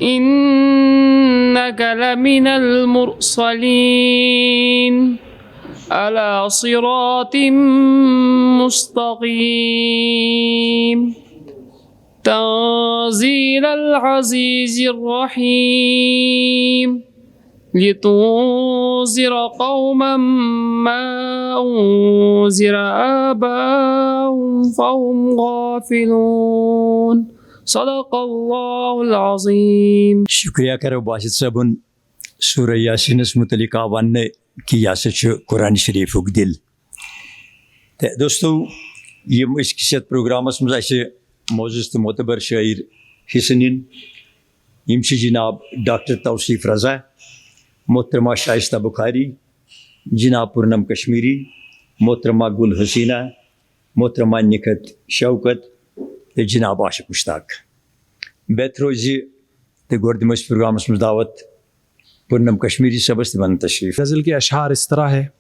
إنك لمن المرسلين على صراط مستقيم تنزيل العزيز الرحيم لتنذر قوما ما أنذر آباؤهم فهم غافلون صدق الله العظيم. शुक्रिया करो बासित सबन सूरह यासीनस मुतलिक वन कि यह कुरान शरीफुक दिल तो दोस्तों यम किस प्रोग्रामस मज मौजूद तो मोतबर शायर हिस्सा निन यम जनाब डॉक्टर तौसीफ रज़ा, मोहतरमा शाइस्ता बुखारी, जनाब पूनम कश्मीरी, मोहतरमा गुल हसीना, मोहतरमा निकत शौकत तो जनाब आशिक मुश्ताक बेहत रोज़ तो गोरदम प्रोग्रामस मज दावत पूनम कश्मीरी सबस बन तशरीफ। गज़ल के अशआर इस तरह है।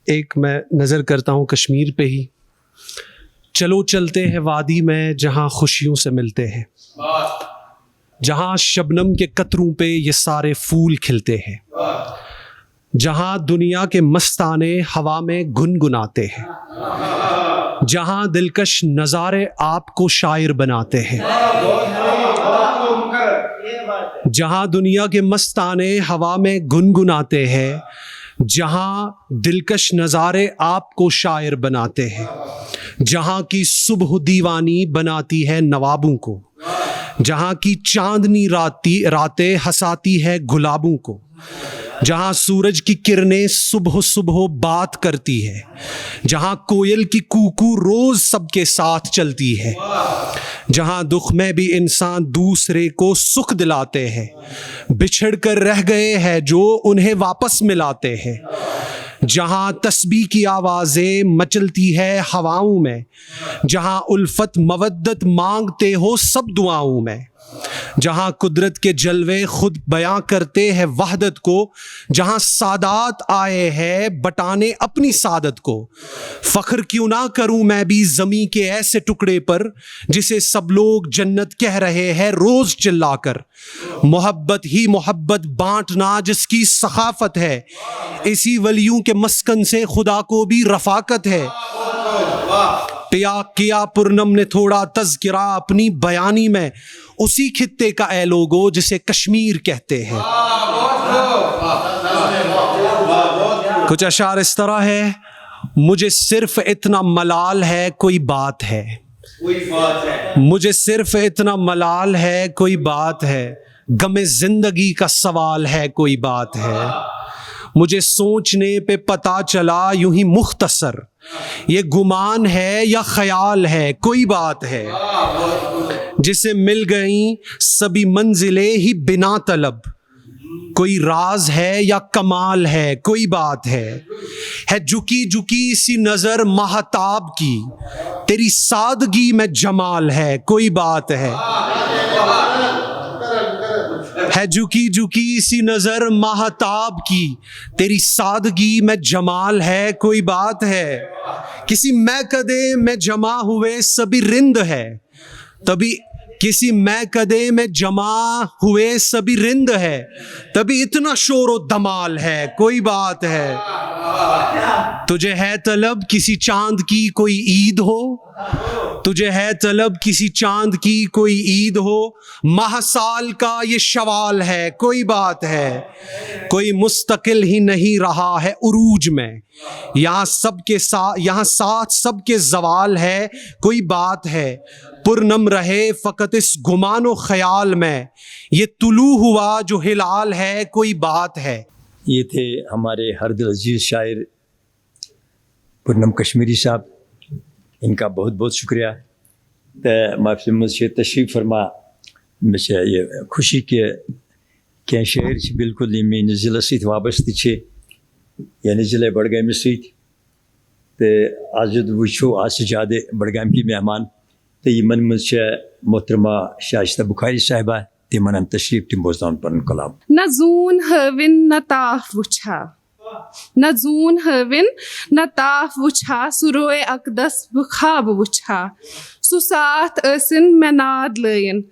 एक मैं नज़र करता हूँ कश्मीर पे ही। चलो चलते हैं वादी में जहाँ खुशियों से मिलते हैं, जहाँ शबनम के कतरों पे ये सारे फूल खिलते हैं, जहाँ दुनिया के मस्ताने हवा में गुनगुनाते हैं, जहाँ दिलकश नज़ारे आपको शायर बनाते हैं, जहाँ दुनिया के मस्ताने हवा में गुनगुनाते हैं, जहाँ दिलकश नज़ारे आपको शायर बनाते हैं, जहाँ की सुबह दीवानी बनाती है नवाबों को, जहाँ की चांदनी रातें हंसाती है गुलाबों को, जहाँ सूरज की किरणें सुबह सुबह बात करती है, जहाँ कोयल की कूकू रोज सबके साथ चलती है, जहाँ दुख में भी इंसान दूसरे को सुख दिलाते हैं, बिछड़ कर रह गए हैं जो उन्हें वापस मिलाते हैं, जहाँ तस्बीह की आवाज़ें मचलती है हवाओं में, जहाँ उल्फत मवद्दत मांगते हो सब दुआओं में, जहाँ कुदरत के जलवे खुद बयां करते हैं वहदत को, जहाँ सादात आए हैं बटाने अपनी सादत को। फ़ख्र क्यों ना करूं मैं भी ज़मीं के ऐसे टुकड़े पर जिसे सब लोग जन्नत कह रहे हैं रोज़ चिल्लाकर। मोहब्बत ही मोहब्बत बांटना जिसकी सखाफत है, इसी वलियों के मस्कन से खुदा को भी रफ़ाकत है। किया पूनम ने थोड़ा तज़किरा अपनी बयानी में, उसी खित्ते का ए लोगो जिसे कश्मीर कहते हैं। कुछ अशार इस तरह है। मुझे सिर्फ इतना मलाल है कोई बात है, मुझे सिर्फ इतना मलाल है कोई बात है, गमे जिंदगी का सवाल है कोई बात है। मुझे सोचने पे पता चला यूं ही मुख्तसर, ये गुमान है या ख्याल है कोई बात है, जिसे मिल गई सभी मंजिले ही बिना तलब, कोई राज है या कमाल है कोई बात है झुकी झुकी सी नजर महताब की, तेरी सादगी में जमाल है कोई बात है झुकी झुकी सी नजर महताब की, तेरी सादगी में जमाल है कोई बात है। किसी मैकदे में जमा हुए सभी रिंद है, तभी किसी मैकदे में जमा हुए सभी रिंद है, तभी इतना शोर व धमाल है कोई बात है। तुझे है तलब किसी चांद की कोई ईद हो, तुझे है तलब किसी चांद की कोई ईद हो, महासाल का ये शवाल है कोई बात है। कोई मुस्तकिल ही नहीं रहा है उरूज में, यहाँ साथ सबके जवाल है कोई बात है। पुरनम रहे फ़कत इस गुमानो ख्याल में, ये तुलू हुआ जो हिलाल है कोई बात है। ये थे हमारे हर दिल अजीज़ शायर पूनम कश्मीरी साहब, इनका बहुत बहुत शुक्रिया। तो माफी मुझसे तशरीफ़ फरमा मे ये खुशी के क्या शेर बिल्कुल मे ज़िले सत वाबस्त यानी ज़िले बड़गाम सत आज वो आज ज़्यादा बड़गाम की मेहमान तो यमन मज मोहतरमा शाइस्ता बुखारी साहिबा तिमन तशरीफ तिम बोजन पन कलाम न जून हविन न ताफ वुछा न जून हविन न ताफ वुछा सु रोए अकदस बह खाब वुछा सु साथ असिन मे नाद लयन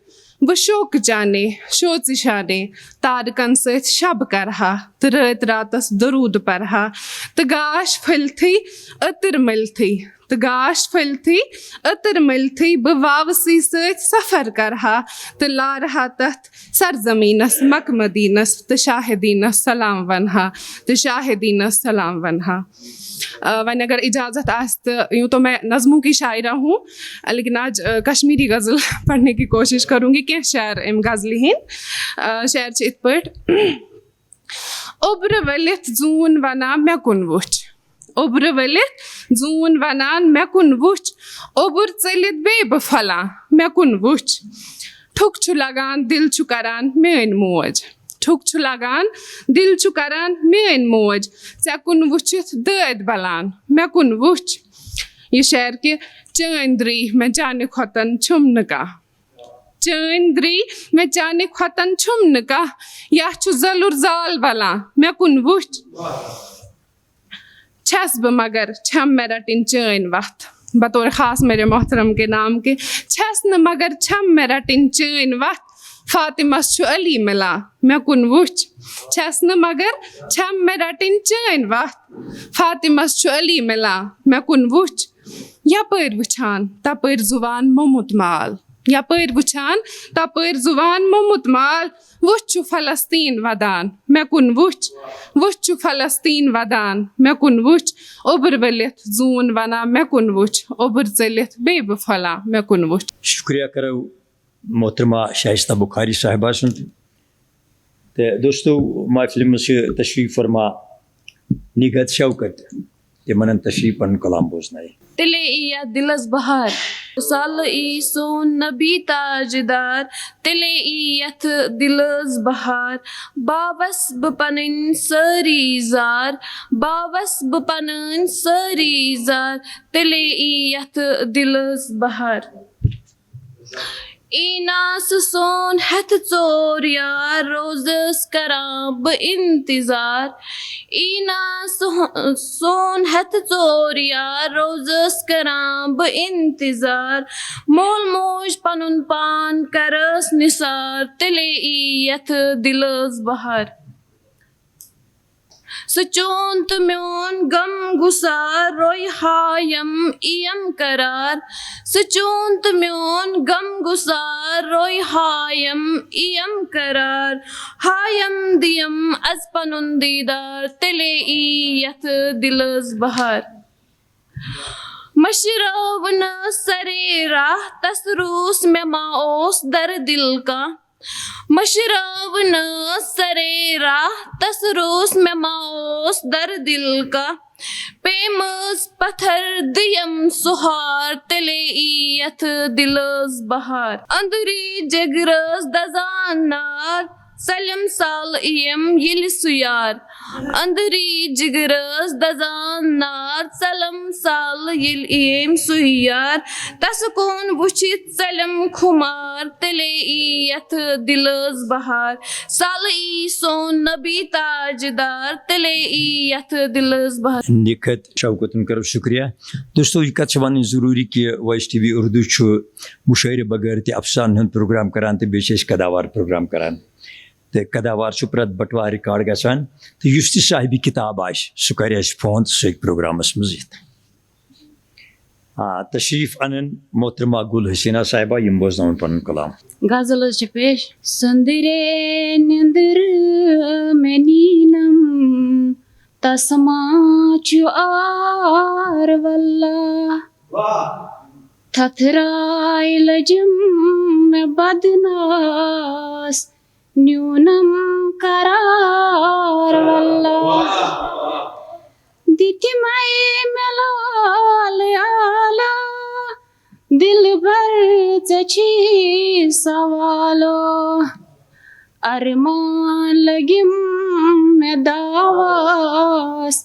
बह शोक जाने शोच शाने तारकन सत शब करहा तो रात रातस दरूद परहा तो गाश फलथी अतर मिलथी तो गाश फलथी अतर मिलथी बह वापसी सत सफर करहा तो लारहा तथ सरजमीनस मक मदीनस तो शाहिदीनस सलाम वनहा तो शाहिदीनस सलाम वनहा। वन अगर इजाज़त आस तो यूँ तो मैं नज़मों की शायरा हूँ, लेकिन आज कश्मीरी गज़ल पढ़ने की कोशिश करूँगी। क्या शायर इम गज़ल हिन शायर च इत पट ओब्र वलित जून वना मे कुन वुच ओब्र वलित जून वनान मे कुन वुच ओब्र चलित बे बह फला मे कुन वुच ठुक छु लगान दिल छु करान मेन मोज ठुक छु लगान दिल छु करान मेन मोज चे कुन वुचित दद बलान मे कुन वुच। ये शायर के चंद्री मैं जाने खोतन छुम का चंद्री मैं जाने खोतन छुम का या छु जलुर जाल बला मे कुन वुच छस ब मगर छम मे रटिन चैन वक्त बतौर ख़ास मेरे मोहतरम के नाम के छस न मगर छम मे रटिन चैन वक्त फातिमस छु अली मिला मे कुन वुच छस न मगर छम मे रटिन चैन वक्त फातिमस छु अली मिला मे कुन वुच यपर वुछान तपर जुबान मोमुत माल यपर वुछान तपर जुबान मोमुत माल वुच फलस्तीन वदान मे कुन वुच फलस्तीन वदान मे कुन वुच ओबर वलित जून वना मे कुन वुच ओबर चलित बे बह फला मे कुन वुच। शुक्रिया करो मोहतरमा शाइस्ता बुखारी साहिबा सुन। तो दोस्तों महफिल में से तशरीफ फरमा निगत शौकत तिमन तशरीफ पन कलाम बोझनाई तिले या दिलस बहार साल ई सोन नबी ताजदार तिले यथ दिलस बहार बावस बपनन सरी जार बावस बपनन सरी जार तिले यथ दिलस बहार इनास सोन हथ चोर यार रोजस करां ब इंतजार इनास सोन हथ चोर यार रोजस करां ब इंतजार मोल मोज पनुन पान करस निसार तिले यथ दिलस बहार सचोन तो म्योन गम गुसार रोय हायम इयम करार सचोन तो म्योन गम गुसार रोय हायम इयम करार हायम दियम अज पनुन दीदार तिले यथ दिलस बहार मशरब न सरे राह तसरूस में माओस दर दिल का मशरब न सरे राह तसरूस में माओस दर दिल का पेमस पत्थर दियम सुहार तिले यथ दिलस बहार अंदरी जगरस दजान नार सलम साल इयम यिल सुयार अंदरी जिगरस दजान नार सलम साल यिल इयम सुयार तसकून वुचित सलम खुमार तिले यथ दिलस बहार साल ई सोन नबी ताजदार तिले यथ दिलस बहार। निखत शौकतन करो शुक्रिया। दोस्तों यह कत वन जरूरी कि वॉइस टीवी उर्दू मुशायरे बगैर ते अफसान हंद प्रोग्राम करान ते बेशेष कदावार प्रोग्राम करान तो कदावार प्रत बटवार रिकॉर्ड गसान तो युस ति साहिबी किताब आश सह कर फोन सो प्रोग्रामस मज तशरीफ अनन मोहतरमा गुल हसीना साहिबा यम बोजन पन कलाम गजल पेश संदरे निंदर में नीनम तस्मा चु आर वल्ला थथराय लजम में बदनास न्यूनम करार वल्ला दितिमय मलाल आला दिल भर चची सवालो अरमान लगिम में दावास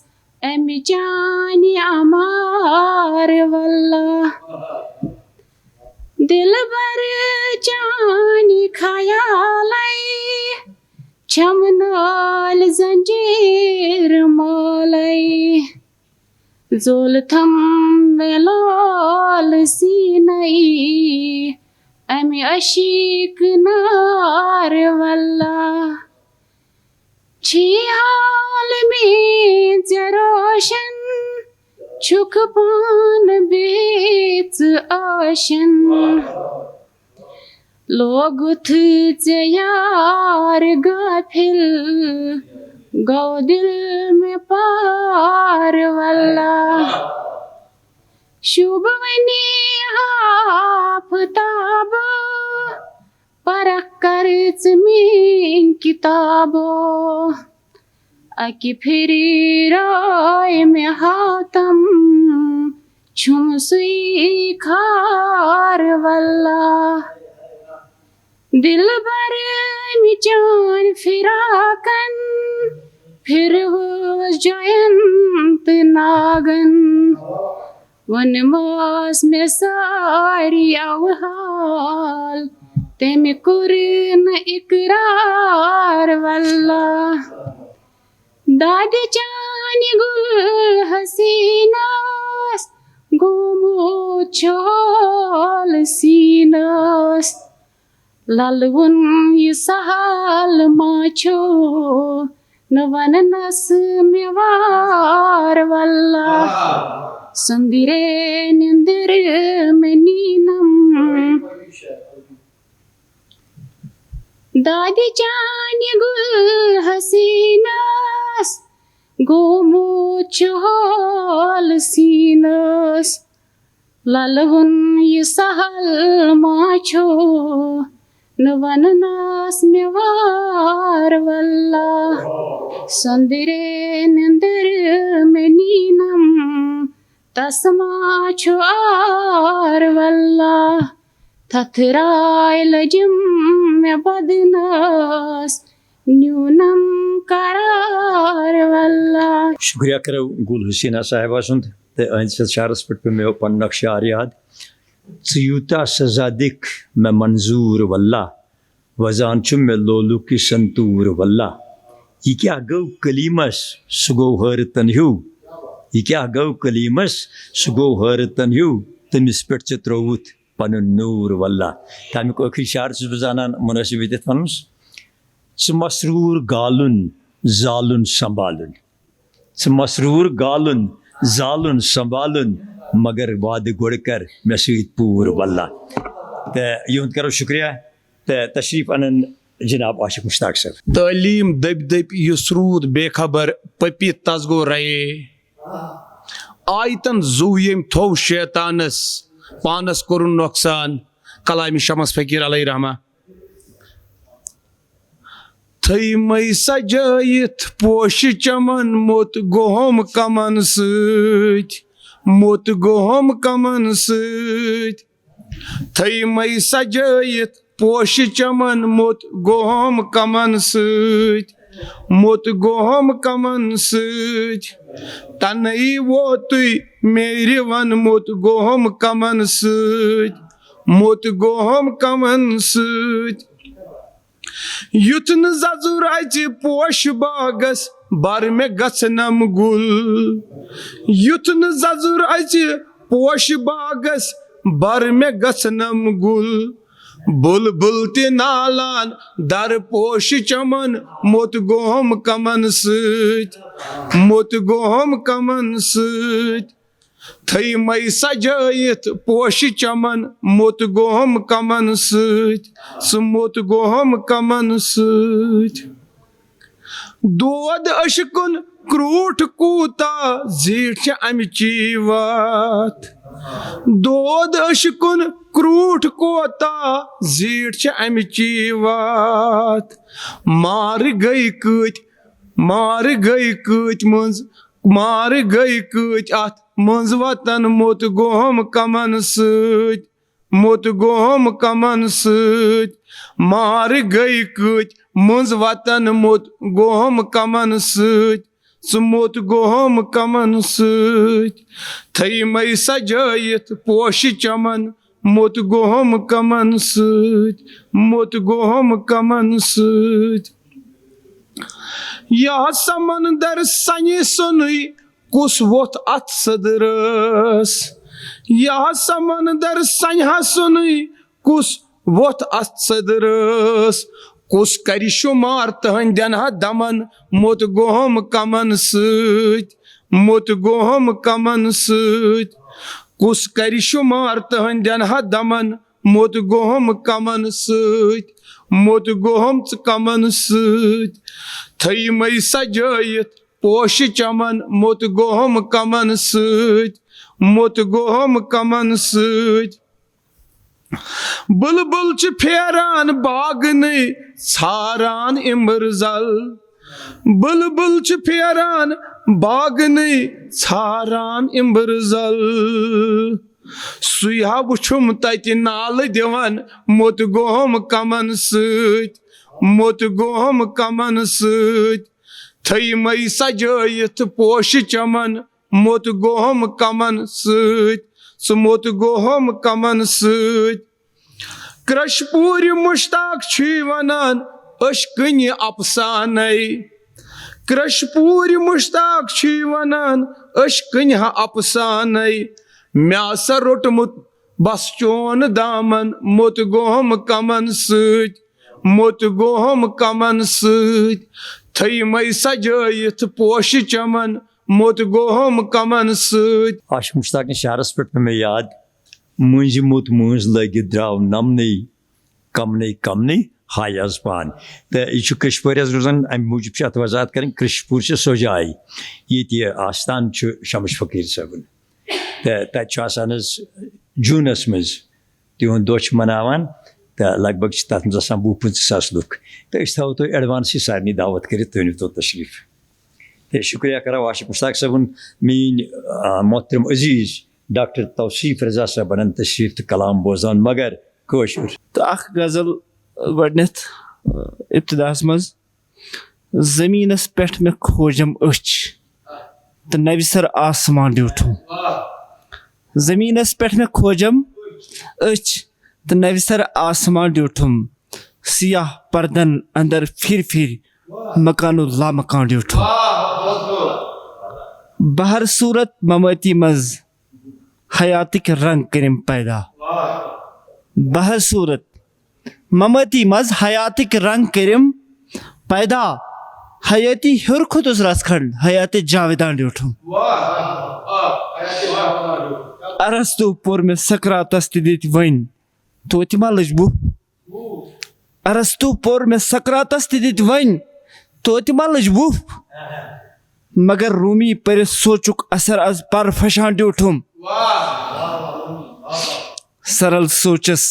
एम जानी अमार वल्ला दिल भर जानी खयालाई छमनाल जंजीर माल जोल थम में लाल सीनई अमि अशीक नार वल्ला छी हाल में जरोशन छुक पान बेच आशन लोगुथ यार गाफिल गौ दिल में पार वल्ला शुभ वनी आफताब परख करच में किताबो अकी फिरी राय में हातम छुम सुई खार वल्ला दिल भर मिचान फिराकन फिर वो जयंत नागन वन मास में सारी अवहाल तेम कुरन इकरार वल्ला दादी जानी गुल हसीनास गोमो चोल सीनास ललवन ये सहल माचो नवन नस में वार वल्ला संदिरे निंदर में नीनम दादी जानी गुल हसीनास गोमो चोल सीनास ललवन ये सहल माचो नवन नास में वार वल्ला संदिरे निंदर में नीनम तस्मा छो आर वल्ला थथराय लजम में बदनास न्यूनम करार वल्ला शुक्रिया करो गुल हुसैना साहिबा सुंद ते अहद शारस पे मे पन नक्शार याद यूता सजा दिख मैं मंजूर वल्ला वजान चुम में लोलू की संतूर वल्ला ये क्या गौ कलीमस सुगो हर तनहू ये क्या गौ कलीमस सुगो हर तनहू तमिस पे त्रोवुत पन नूर वल्ला तमिक अखिर शार बजानान मुनासिब वनुस मसरूर गालुन जालुन संभालुन मसरूर गालुन जालुन संभालुन मगर वाद गुड़कर मे सत पूर वल्ला तो यूंद करो शुक्रिया तो तशरीफ अनन जनाब आशिक मुश्ताक साहब तालीम दब दब यसरूद बेखबर पपि तस गो रये आयतन जू यम थो शैतानस पानस कोरुन नुकसान कलाम शमस फकीर अलैहि रहमा थई मई सजायित पोश चमन मोत गोहम कमन सत मोत गोहम कमन सत थई मई सजायित पोश चमन मोत गोहम कमन सत मोत गोहम कमन सत तनई वोत मेरे वन मोत गोहम कमन सत मोत गोहम कमन सत युथ न जजुर अचि पोश बागस बर में गसनम गुल युथ न जजुर अचि पोश बागस बर में गसनम गुल बुलबुल ते नालान दर पोश चमन मोत गोहम कमन सत मोत गोहम कमन सत थई मई सजायित पोश चमन मोत गोहम कमन सत मोत गोहम कमन सत दोद अशकुन क्रूठ कूता जीठ अमची वात दोद अशकुन क्रूठ कोता जीठ अमची वात मार गई कत मंज मार गई कत अत मंज वतन मोत गोहम कमन सत मोत गोहम कमन सत मार गई कत मंज वतन मोत गोहम कमन सत मोत गोहम कमन सत थई मई सजायित पोश चमन मोत गोहम कमन सत मोत गोहम कमन सत या समंदर सनी सुनुई कुस वोथ अथ सदरस यह समंदर सन्हा सुनी कुस वोथ अथ सदरस कुस कर शुमार तहंदन दमन मोत गोहम कमन सत मोत गोहम कमन सत कुस कर शुमार तहंदन दमन मोत गोहम कमन सत मोत गोहम कमन सत थई मई सजायत पोश चमन मोत गोहम कमन सत मोत गोहम कमन सत बुलबुल च फेरान बागने छारान इमरजल बुलबुल च फेरान बागने छारान इमरजल सुहा वुछुम तति नाल दिवन मोत गोहम कमन सत मोत गोहम कमन सत थई मई सजायत पोश चमन मोत गोहम कमन सत सु मोत गोहम कमन सत कृशपूर मुश्ताक छी वनान अशकनि अफसाने कृशपूर मुश्ताक छी वनान अशकनि अफसाने म्यास रोटमुत बस चोन दामन मोत गोहम कमन सत मोत गोहम कमन सत थई मई सजायत पोश चमन मोत गोहम कमन सत आश मुश्ताक ने शहरस पे मे याद मुंज मुत मुंज लग द्राव नमने कमने हाय अजपान तो यह कश्मीर रोजान अम मूजूब अत वजात कर कृशपूर से सो जाए ये आस्थान शमश फकीर सबन तो तक जूनस मज तिहद दह मनावान तो लग भग तथ मज 20-25 लुक तो थो तुम एडवांस सारे दावत कर तो तशरीफ तो शुक्रिया करो आशिक मुश्ताक सबन मीन मोहतरम अजीज डॉक्टर तौसीफ रजा सबन तशरीफ तो कलाम बोजान मगर कोशुर तो अख गजल गडनेथ इब्तिदास मज जमीनस पेठ में खोजम अच तो नविसर आसमान ड्यूठुम जमीनस पेठ में खोजम अच तो नविसर आसमान ड्यूठुम सियाह पर्दन अंदर फिर मकानो ला मकान ड्यूठुम बहर सूरत ममती मज हयातिक रंग करिम पैदा बहर सूरत ममती मज हयातिक रंग करिम पैदा हयाती हुर खुद रसखंड हयात जावेदान ड्यूठुम अरस्तु पोर में सकरातस दित वन तो तिमा लजबू अरस्तु पोर में सकरातस दित वन तो तिमा लजबू मगर रूमी पर सोचुक असर अज पर फशान ड्यूठुम सरल सोचस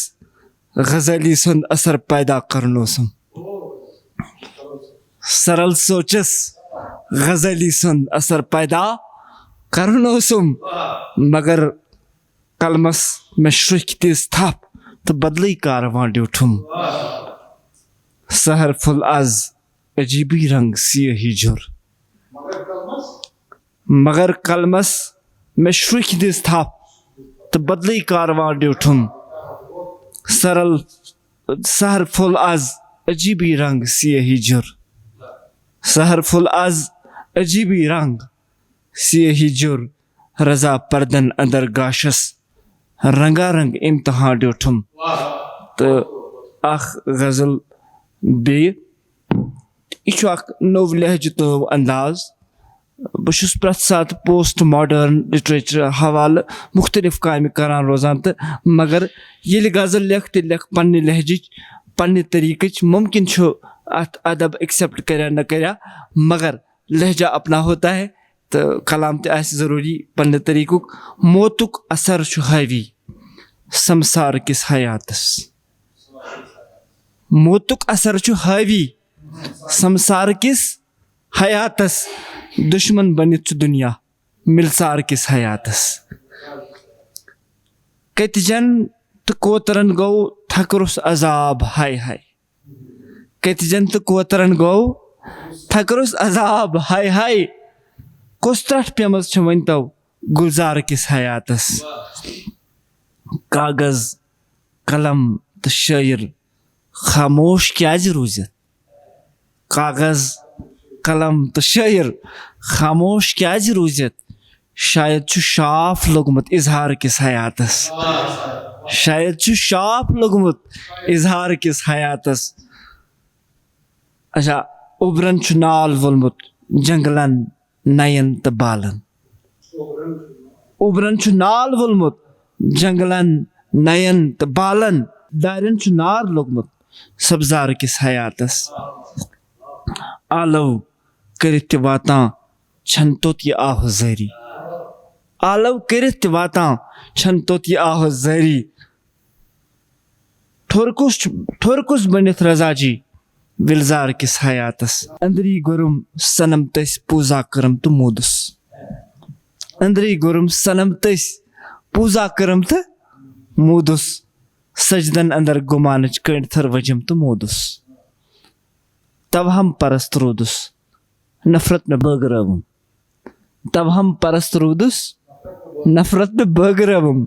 गजली सुन असर पैदा करनोसम सरल सोचस गजली सुन असर पैदा करनोसम मगर कलमस में श्रुख तिस थप तो बदली कारवां ड्यूठुम सहर फुल आज अजीबी रंग सियाही झुर मगर कलमस में श्रुख दिस थप तो बदली कारवां ड्यूठुम सरल सहर फुल आज अजीबी रंग सियाही झुर सहर फुल आज अजीबी रंग सियाही झुर रजा पर्दन अंदर गाशस रंगारंग इम्तहान ड्यूठुम तो अख गजल बे यह नव लहज तो अंदाज बहुत प्रत सात पोस्ट मॉडर्न लिटरेचर हवाले मुख्तलिफ काम करान रोजान तो मगर ये गजल लेख तो लेख पन्ने लहजिच पन्ने तरीक़ मुमकिन अत अदब एक्सेप्ट करा न करा मगर लहजा अपना होता है तो कलाम तो ज़रूरी पन्ने तरीक़ुक मौतुक असर हावी संसार किस हयातस मौतुक असर हावी संसार किस हयातस दुश्मन बनित दुनिया मिलसार किस हयातस कतजन तो कोतरन गो थकरुस अजाब हाय हाय कतजन तो कोतरन गो थकरुस अजाब हाय हाय कोस्त्रट पेमस वन तो गुलजार किस हयातस कागज कलम तो शायर खामोश क्या रूजत कागज कलम तो शायर खामोश क्या रूजत शायद छु शाफ लोगमुत इजहार किस हयातस शायद छु शाफ लोगमुत इजहार किस हयातस अच्छा उबरन छु नाल वोलमुत जंगलन नयन त बालन उबरन छु नाल वोलमुत जंगलन नयन त बालन दारन छु नार लोगमुत सब्जार किस हयातस आलव करित वाता छन तोत ये आहो जरी आलव करित वाता छन तोत ये आहो जरी ठोरकुस बनित रजाजी विलजार किस हयातस अंदरी गुरुम सनम तस पूजा करम तो मोदुस अंदरी गुरुम सनम तस पूजा करम तो मोदुस सजदन अंदर गुमानच कण थर वजम तो मोदुस तब हम परस्त रोदुस नफरत में बगरवम तब हम परस्त रोदुस नफरत में बगरवम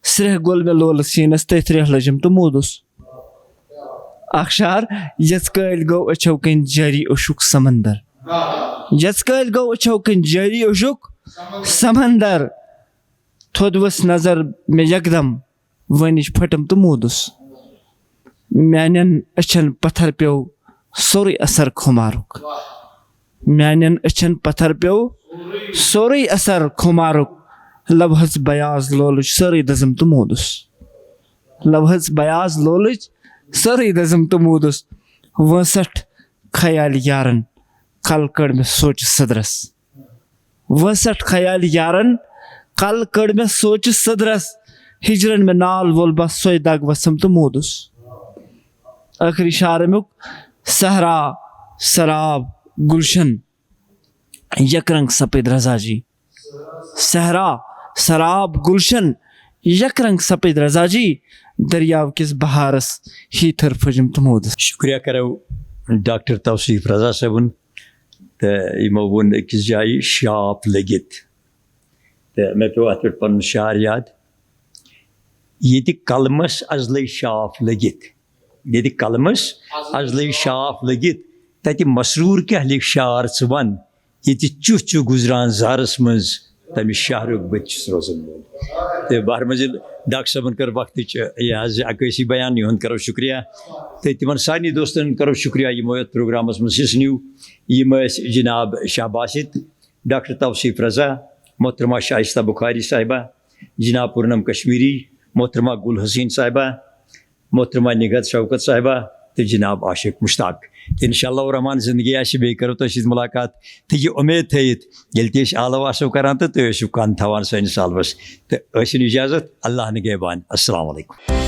सिरह गोल में लोल सीनस तथ्रह लजम तो मोदुस अक्षार यत्कल गो अछो कन जारी उशुक समंदर यत्कल गो अछो कन जारी उशुक समंदर थोदवस नजर में यकदम वनिश फटम तो मोदुस म्यानन अछन पत्थर पे सोरी असर खुमारुक म्यानन अछन पत्थर पे सोरी असर खुमारुक लबहस बयाज लोलुच सरी दजम तो मोदुस लबहस बयाज लोलुच सरी दजम तो मोदुस 62 ख्याल यारन कल कड़ में सोच सदरस 62 ख्याल यारन कल कड़ में सोच सदरस हिजरन में नाल वोल बस सोय दाग वसम तो मोदुस आखिरी शारमुक सहरा सराब गुलशन यकरंग सफेद रजाजी सहरा सराब गुलशन यकरंग सफेद रजाजी दरियाव किस बहारस ही थर फजम तो मोदुस शुक्रिया करो डॉक्टर तौसीफ रजा साहबन तो यमो वोन अकिस जाय शाप लगित तो मे पे अत पे पन शार याद ये कलमस अजल शाफ लगित ये कलमस अजल शाफ लगित तत मसरूर क्या लिख शार वन ये चुह चुह गुजरान जारस मज तमिस शाहरुख बच्चस रोजन वोल तो बाहर मंजिल डॉक्टर साहबन कर वक्त यह अक्सी बयान यह करो शुक्रिया तो तिमन सारे दोस्तन करो शुक्रिया यमो यथ प्रोग्रामस मज हिस्स नीव यम जनाब शाह बासित डॉक्टर तौसीफ रजा मोहतरमा शाइस्ता बुखारी साहिबा जनाब पूनम कश्मीरी मोहतरमा गुल हसीन साहिबा मोहतरमा निगत शौकत साहिबा तो जनाब आशिक मुश्ताक इंशाअल्लाह रहमान ज़िंदगी आशि बे करो तो मुलाकात तो ये उम्मीद थयित ये आलव आसो करान तो कान थवान सानिस आलवस तो इजाज़त अल्लाह निगहबान अस्सलाम वालेकुम।